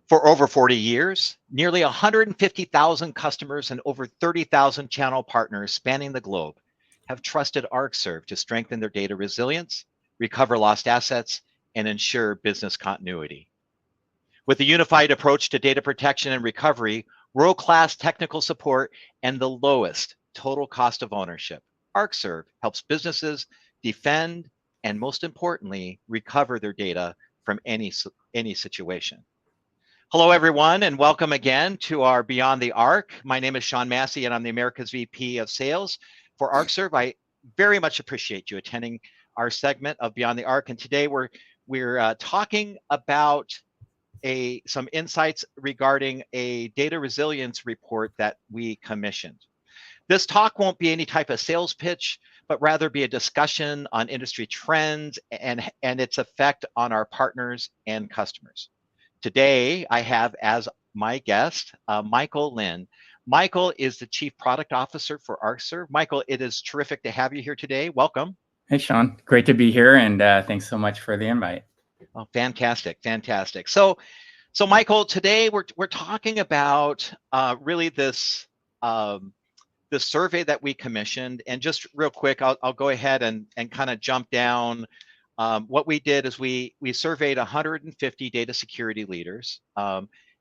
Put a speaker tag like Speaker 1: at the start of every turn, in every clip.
Speaker 1: For over 40 years, nearly 150,000 customers and over 30,000 channel partners spanning the globe have trusted Arcserve to strengthen their data resilience, recover lost assets, and ensure business continuity. With a unified approach to data protection and recovery, world-class technical support, and the lowest total cost of ownership, Arcserve helps businesses defend and, most importantly, recover their data from any situation. Hello, everyone, and welcome again to our Beyond the Arc. My name is Sean Massey, and I'm the America's VP of Sales for Arcserve. I very much appreciate you attending our segment of Beyond the Arc. And today we're talking about some insights regarding a data resilience report that we commissioned. This talk won't be any type of sales pitch, but rather be a discussion on industry trends and its effect on our partners and customers. Today, I have as my guest, Michael Lin. Michael is the Chief Product Officer for Arcserve. Michael, it is terrific to have you here today. Welcome.
Speaker 2: Hey, Sean. Great to be here, and thanks so much for the invite.
Speaker 1: Oh, fantastic, fantastic. So Michael, today we're talking about really this survey that we commissioned. And just real quick, I'll go ahead and kind of jump down. What we did is we surveyed 150 data security leaders,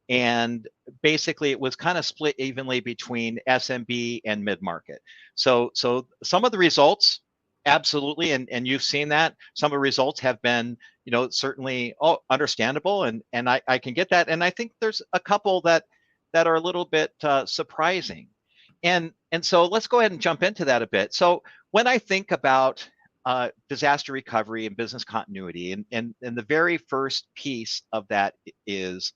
Speaker 1: and basically it was kind of split evenly between SMB and mid-market. So some of the results, absolutely, and you've seen that. Some of the results have been, certainly understandable, and I can get that. And I think there's a couple that are a little bit surprising. And so let's go ahead and jump into that a bit. So when I think about disaster recovery and business continuity, and the very first piece of that is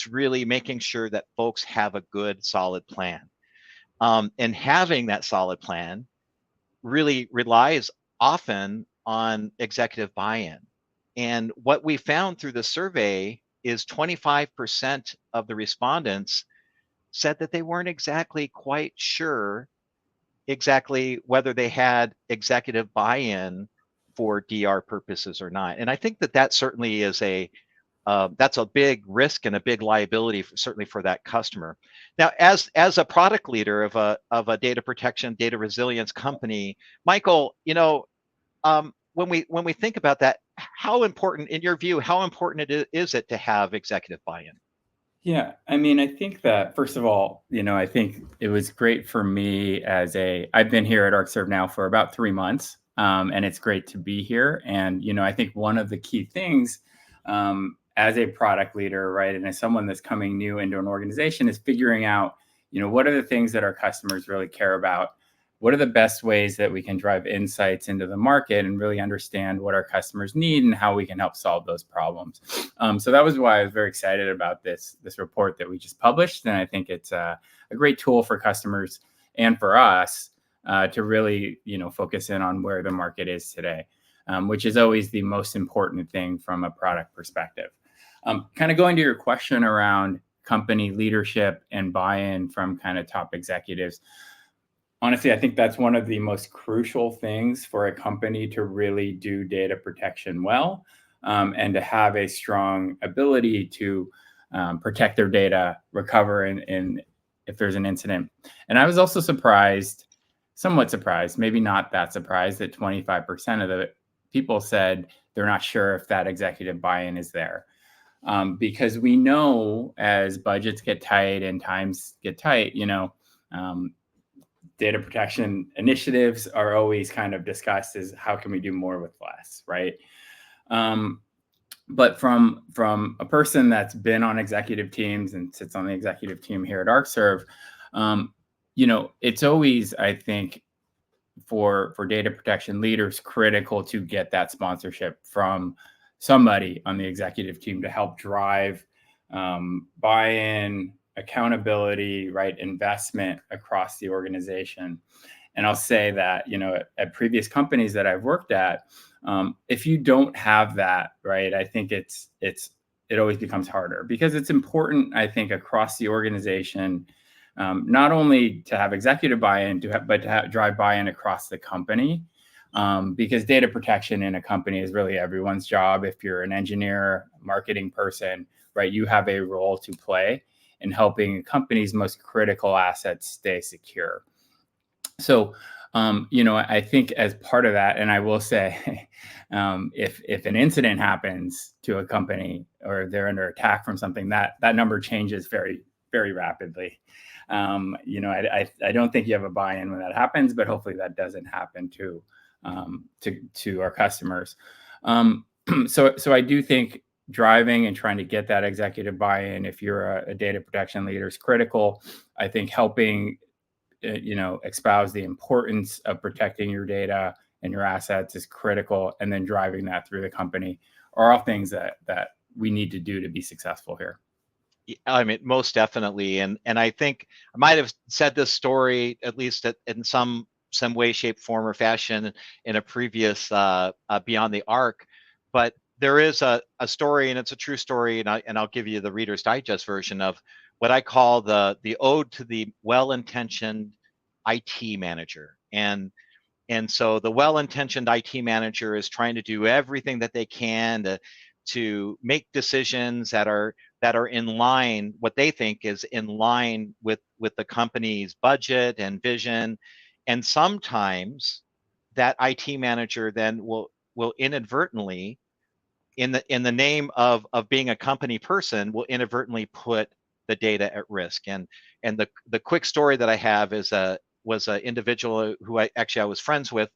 Speaker 1: really making sure that folks have a good, solid plan. And having that solid plan really relies often on executive buy-in. And what we found through the survey is 25% of the respondents said that they weren't exactly quite sure exactly whether they had executive buy-in for DR purposes or not. And I think that certainly is that's a big risk and a big liability, certainly for that customer. Now, as a product leader of a data protection, data resilience company, Michael, when we think about that, how important, in your view, how important is it to have executive buy-in?
Speaker 2: Yeah, I mean, I think that, first of all, I think it was great for me I've been here at Arcserve now for about 3 months, and it's great to be here. And, I think one of the key things as a product leader, right, and as someone that's coming new into an organization is figuring out, what are the things that our customers really care about? What are the best ways that we can drive insights into the market and really understand what our customers need and how we can help solve those problems? So that was why I was very excited about this report that we just published. And I think it's a great tool for customers and for us to really, focus in on where the market is today, which is always the most important thing from a product perspective. Kind of going to your question around company leadership and buy-in from kind of top executives. Honestly, I think that's one of the most crucial things for a company to really do data protection well, and to have a strong ability to protect their data, recover in if there's an incident. And I was also somewhat surprised, maybe not that surprised, that 25% of the people said they're not sure if that executive buy-in is there. Because we know as budgets get tight and times get tight, data protection initiatives are always kind of discussed as how can we do more with less, right? But from a person that's been on executive teams and sits on the executive team here at Arcserve, it's always, I think, for data protection leaders, critical to get that sponsorship from somebody on the executive team to help drive buy-in, accountability, right, investment across the organization. And I'll say that, at previous companies that I've worked at, if you don't have that, right, I think it always becomes harder, because it's important, I think, across the organization, not only to have executive buy-in, but to drive buy-in across the company. because data protection in a company is really everyone's job. If you're an engineer, marketing person, right, you have a role to play in helping a company's most critical assets stay secure. So, I think as part of that, and I will say, if an incident happens to a company or they're under attack from something, that number changes very, very rapidly. I don't think you have a buy-in when that happens, but hopefully that doesn't happen to our customers. So I do think driving and trying to get that executive buy-in, if you're a data protection leader, is critical. I think helping espouse the importance of protecting your data and your assets is critical, and then driving that through the company are all things that we need to do to be successful here.
Speaker 1: I mean, most definitely, and I think I might have said this story at least in some way, shape, form, or fashion in a previous Beyond the Arc, but there is a story, and it's a true story, and I'll give you the Reader's Digest version of what I call the ode to the well-intentioned IT manager. And so the well-intentioned IT manager is trying to do everything that they can to make decisions that are in line, what they think is in line with the company's budget and vision. And sometimes that IT manager then will inadvertently, in the name of being a company person, will inadvertently put the data at risk. And the quick story that I have was an individual who I was friends with,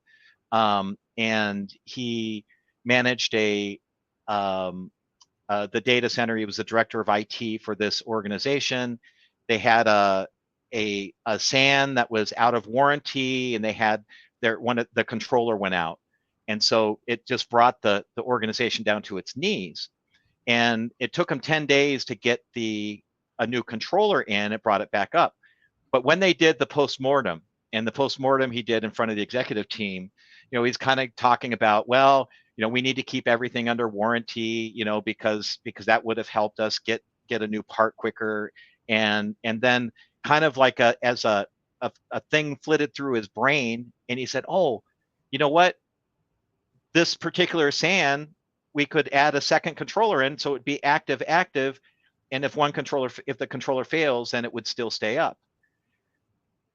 Speaker 1: and he managed the data center. He was the director of IT for this organization. They had a SAN that was out of warranty, and they had the controller went out. And so it just brought the organization down to its knees. And it took them 10 days to get a new controller in. It brought it back up. But when they did the postmortem, and the postmortem he did in front of the executive team, he's kind of talking about, well, we need to keep everything under warranty, because that would have helped us get a new part quicker. And then kind of like as a thing flitted through his brain, and he said, oh, you know what? This particular SAN, we could add a second controller in, so it'd be active, and if the controller fails, then it would still stay up.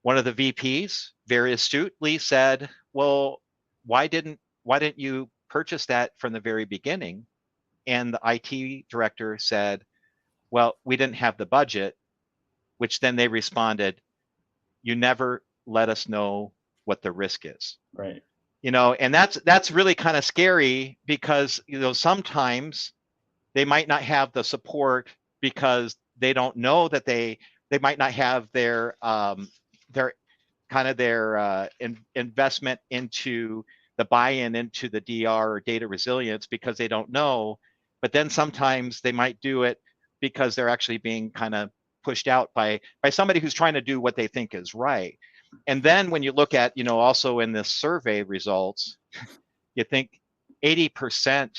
Speaker 1: One of the VPs very astutely said, well, why didn't you purchase that from the very beginning? And the IT director said, well, we didn't have the budget, which then they responded, you never let us know what the risk is.
Speaker 2: Right.
Speaker 1: And that's really kind of scary, because sometimes they might not have the support because they don't know that they might not have their investment into the buy-in into the DR or data resilience, because they don't know. But then sometimes they might do it because they're actually being kind of pushed out by somebody who's trying to do what they think is right. And then when you look at, also in this survey results, you think 80%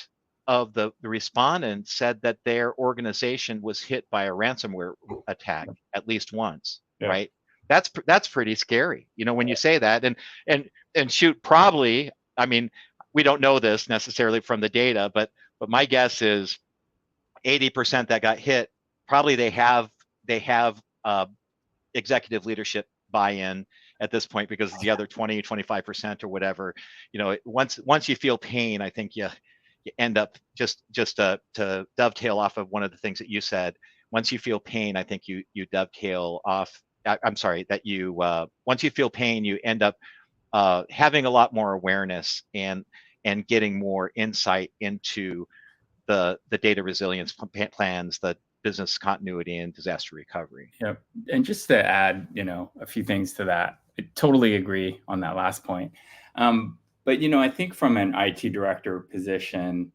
Speaker 1: of the respondents said that their organization was hit by a ransomware attack at least once, right? That's pretty scary, when you say that. And shoot, probably, I mean, we don't know this necessarily from the data, but my guess is 80% that got hit, probably they have executive leadership buy-in at this point, because the other 20-25% or whatever, once you feel pain, I think you end up just to dovetail off of one of the things that you said. Once you feel pain, I think you dovetail off. I'm sorry, that you once you feel pain, you end up having a lot more awareness and getting more insight into the data resilience plans, the business continuity and disaster recovery.
Speaker 2: Yeah, and just to add, a few things to that, I totally agree on that last point. But I think from an IT director position,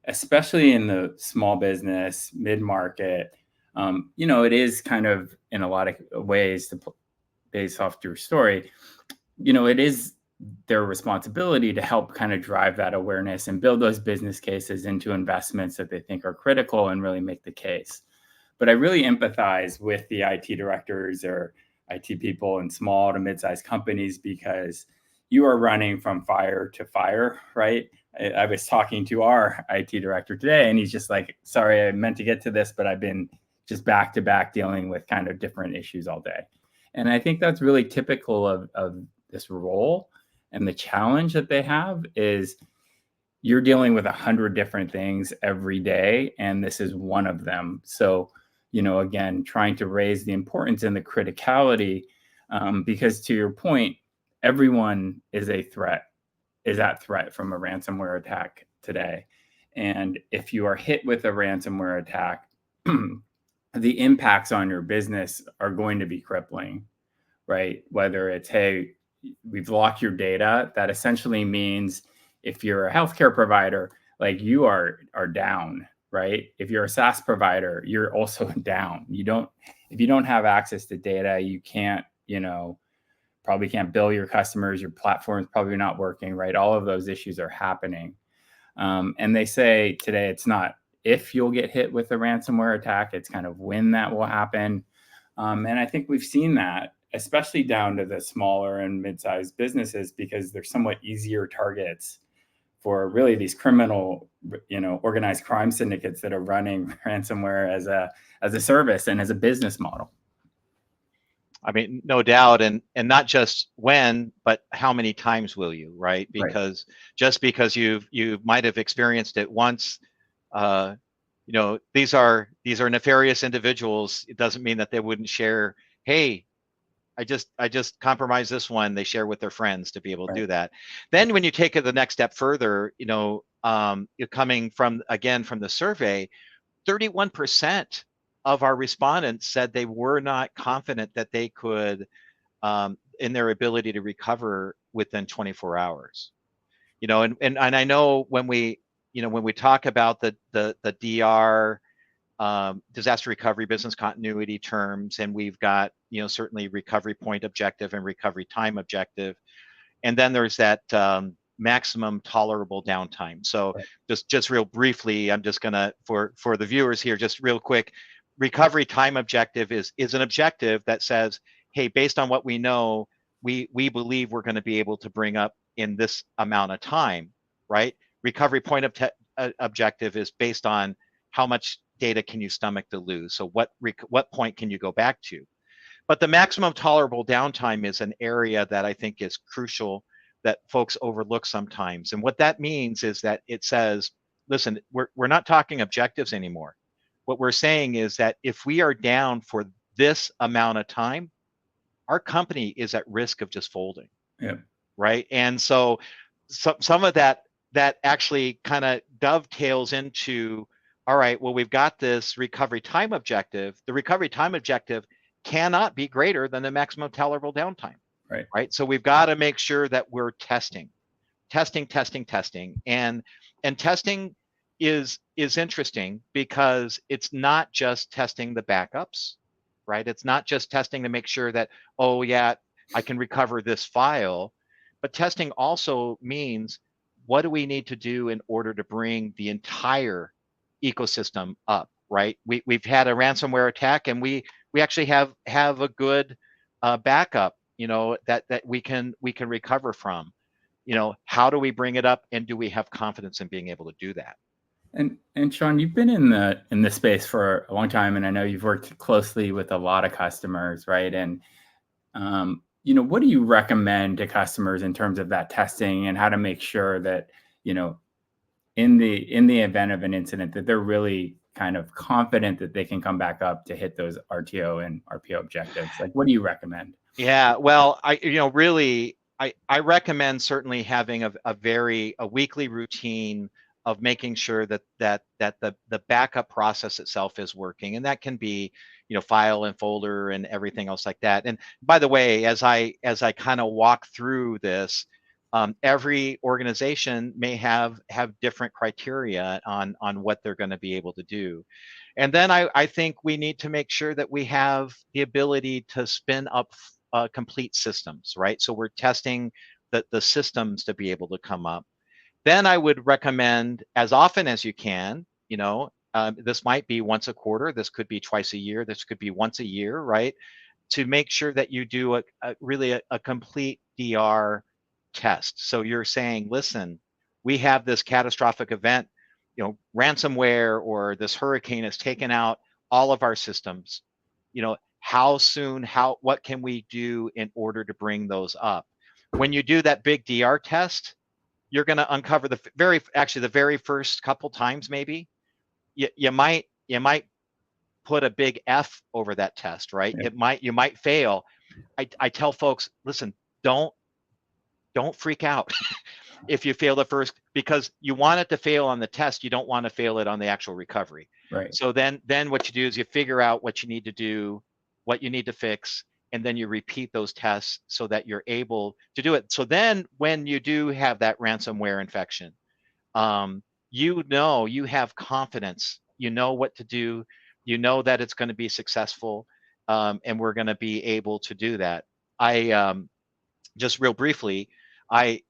Speaker 2: especially in the small business, mid-market, it is kind of, in a lot of ways, based off your story, it is their responsibility to help kind of drive that awareness and build those business cases into investments that they think are critical and really make the case. But I really empathize with the IT directors or IT people in small to mid-sized companies, because, you are running from fire to fire, right? I was talking to our IT director today, and he's just like, sorry, I meant to get to this, but I've been just back to back dealing with kind of different issues all day. And I think that's really typical of this role. And the challenge that they have is you're dealing with 100 different things every day, and this is one of them. So, again, trying to raise the importance and the criticality, because to your point, everyone is at threat from a ransomware attack today. And if you are hit with a ransomware attack, the impacts on your business are going to be crippling, right? Whether it's, hey, we've locked your data, that essentially means if you're a healthcare provider, like you are down, right? If you're a SaaS provider, you're also down. If you don't have access to data, you can't, probably can't bill your customers, your platform's probably not working, right? All of those issues are happening. And they say today it's not if you'll get hit with a ransomware attack, it's kind of when that will happen. And I think we've seen that, especially down to the smaller and mid-sized businesses, because they're somewhat easier targets for really these criminal, organized crime syndicates that are running ransomware as a service and as a business model.
Speaker 1: I mean, no doubt, and not just when, but how many times will you, right? Because just because you might have experienced it once, these are nefarious individuals. It doesn't mean that they wouldn't share. Hey, I just compromised this one. They share with their friends to be able to do that. Then when you take it the next step further, you're coming from the survey, 31% of our respondents said they were not confident that they could, in their ability to recover within 24 hours. And I know when we talk about the DR, disaster recovery, business continuity terms, and we've got certainly recovery point objective and recovery time objective, and then there's that maximum tolerable downtime. So just real briefly, I'm just gonna for the viewers here, just real quick, recovery time objective is an objective that says, hey, based on what we know, we believe we're going to be able to bring up in this amount of time, right? Recovery point objective is based on how much data can you stomach to lose. So what point can you go back to? But the maximum tolerable downtime is an area that I think is crucial that folks overlook sometimes. And what that means is that it says, listen, we're not talking objectives anymore. What we're saying is that if we are down for this amount of time, our company is at risk of just folding.
Speaker 2: Yeah.
Speaker 1: Right. And so some of that actually kind of dovetails into, all right, well, we've got this recovery time objective. The recovery time objective cannot be greater than the maximum tolerable downtime. Right. So we've got to make sure that we're testing. And testing is interesting because it's not just testing the backups, right? It's not just testing to make sure that, oh yeah, I can recover this file, but testing also means what do we need to do in order to bring the entire ecosystem up, right? We've had a ransomware attack, and we actually have a good backup, that we can recover from. How do we bring it up, and do we have confidence in being able to do that?
Speaker 2: And Sean, you've been in this space for a long time, and I know you've worked closely with a lot of customers, right? And what do you recommend to customers in terms of that testing and how to make sure that in the event of an incident that they're really kind of confident that they can come back up to hit those RTO and RPO objectives? Like, what do you recommend?
Speaker 1: Yeah, well, I recommend certainly having a weekly routine of making sure that the backup process itself is working, and that can be file and folder and everything else like that. And by the way, as I kind of walk through this, every organization may have different criteria on what they're going to be able to do. And then I think we need to make sure that we have the ability to spin up complete systems, right? So we're testing the systems to be able to come up. Then I would recommend, as often as you can, this might be once a quarter, this could be twice a year, this could be once a year, right? To make sure that you do really a complete DR test. So you're saying, listen, we have this catastrophic event, ransomware or this hurricane has taken out all of our systems. How soon, what can we do in order to bring those up? When you do that big DR test, you're going to uncover the very first couple times, maybe you might put a big F over that test, right?
Speaker 2: Yeah.
Speaker 1: You might fail. I tell folks, listen, don't freak out if you fail the first, because you want it to fail on the test. You don't want to fail it on the actual recovery.
Speaker 2: Right.
Speaker 1: So then what you do is you figure out what you need to do, what you need to fix, and then you repeat those tests so that you're able to do it. So then when you do have that ransomware infection, you have confidence, you know what to do, you know that it's going to be successful, and we're going to be able to do that. I just real briefly, I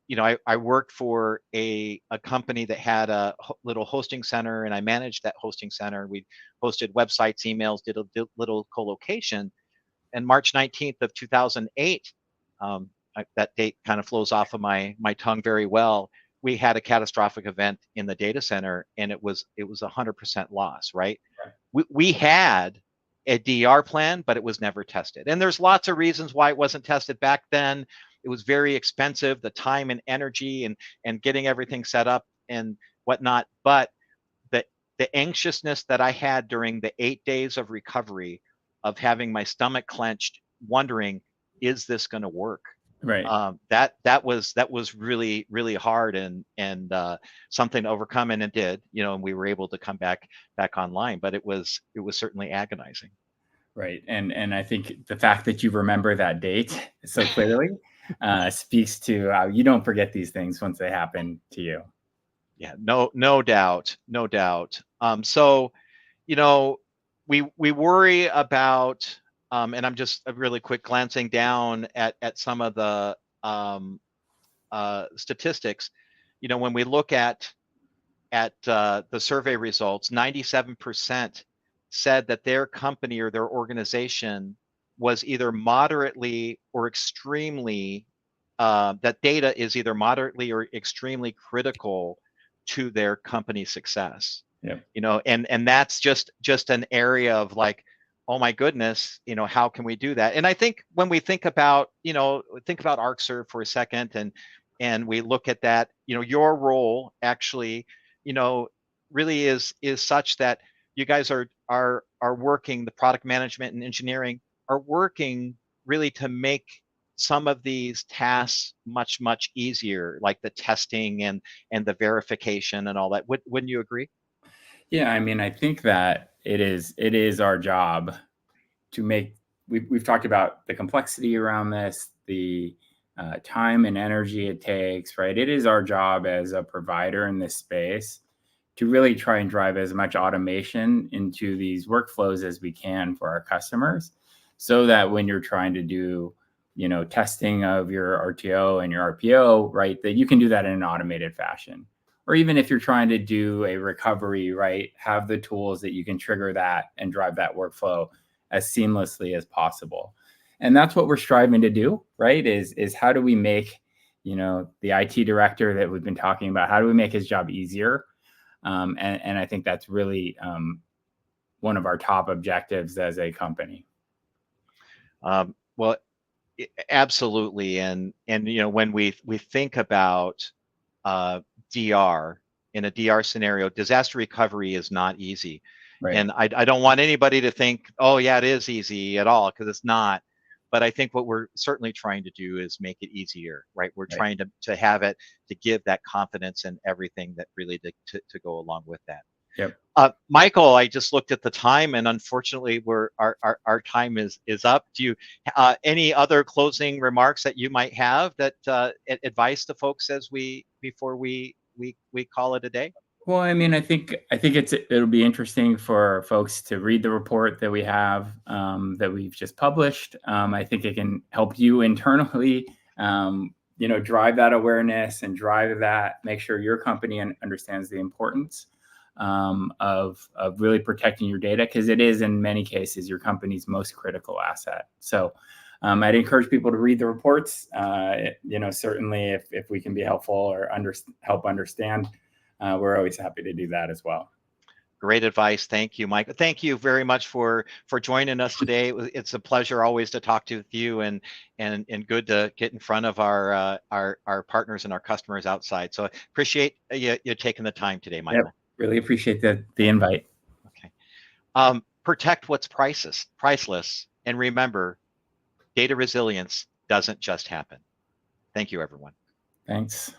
Speaker 1: worked for a company that had a little hosting center, and I managed that hosting center. We hosted websites, emails, did a little co-location. And March 19th of 2008, that date kind of flows off of my tongue very well. We had a catastrophic event in the data center, and it was 100% loss, right? We had a DR plan, but it was never tested. And there's lots of reasons why it wasn't tested back then. It was very expensive, the time and energy and getting everything set up and whatnot. But the anxiousness that I had during the 8 days of recovery, of having my stomach clenched, wondering, is this going to work?
Speaker 2: Right.
Speaker 1: That was really, really hard and something to overcome, and it did, and we were able to come back online, but it was certainly agonizing.
Speaker 2: Right. And I think the fact that you remember that date so clearly speaks to how you don't forget these things once they happen to you.
Speaker 1: Yeah, no doubt. So, we worry about, and I'm just really quick glancing down at some of the statistics. When we look at the survey results, 97% said that their company or their organization was either moderately or extremely, that data is either moderately or extremely critical to their company success.
Speaker 2: Yep.
Speaker 1: And that's just an area of like, oh my goodness, how can we do that? And I think when we think about Arcserve for a second, and we look at that, your role actually, really is such that you guys are working, the product management and engineering are working really to make some of these tasks much easier, like the testing and the verification and all that. Wouldn't you agree?
Speaker 2: Yeah, I mean, I think that it is our job to make. We've talked about the complexity around this, the time and energy it takes, right? It is our job as a provider in this space to really try and drive as much automation into these workflows as we can for our customers, so that when you're trying to do, testing of your RTO and your RPO, right, that you can do that in an automated fashion. Or even if you're trying to do a recovery, right, have the tools that you can trigger that and drive that workflow as seamlessly as possible. And that's what we're striving to do, right, is how do we make, the IT director that we've been talking about, how do we make his job easier? And I think that's really one of our top objectives as a company.
Speaker 1: Well, absolutely. And when we think about DR, in a DR scenario, disaster recovery is not easy.
Speaker 2: Right.
Speaker 1: And I don't want anybody to think, oh yeah, it is easy at all, because it's not. But I think what we're certainly trying to do is make it easier, right? We're trying to have it, to give that confidence and everything that really to go along with that.
Speaker 2: Yep.
Speaker 1: Michael, I just looked at the time, and unfortunately, our time is up. Do you any other closing remarks that you might have, that advice to folks before we call it a day?
Speaker 2: Well, I mean, I think it'll be interesting for folks to read the report that we have, that we've just published. I think it can help you internally, drive that awareness and make sure your company understands the importance of really protecting your data, because it is in many cases your company's most critical asset. So I'd encourage people to read the reports. Certainly if we can be helpful or help understand, we're always happy to do that as well.
Speaker 1: Great advice. Thank you, Mike. Thank you very much for joining us today. It's a pleasure always to talk to you, and good to get in front of our partners and our customers outside. So I appreciate you taking the time today, Michael.
Speaker 2: Yep, really appreciate the invite.
Speaker 1: Okay. Protect what's priceless, and remember, data resilience doesn't just happen. Thank you, everyone.
Speaker 2: Thanks.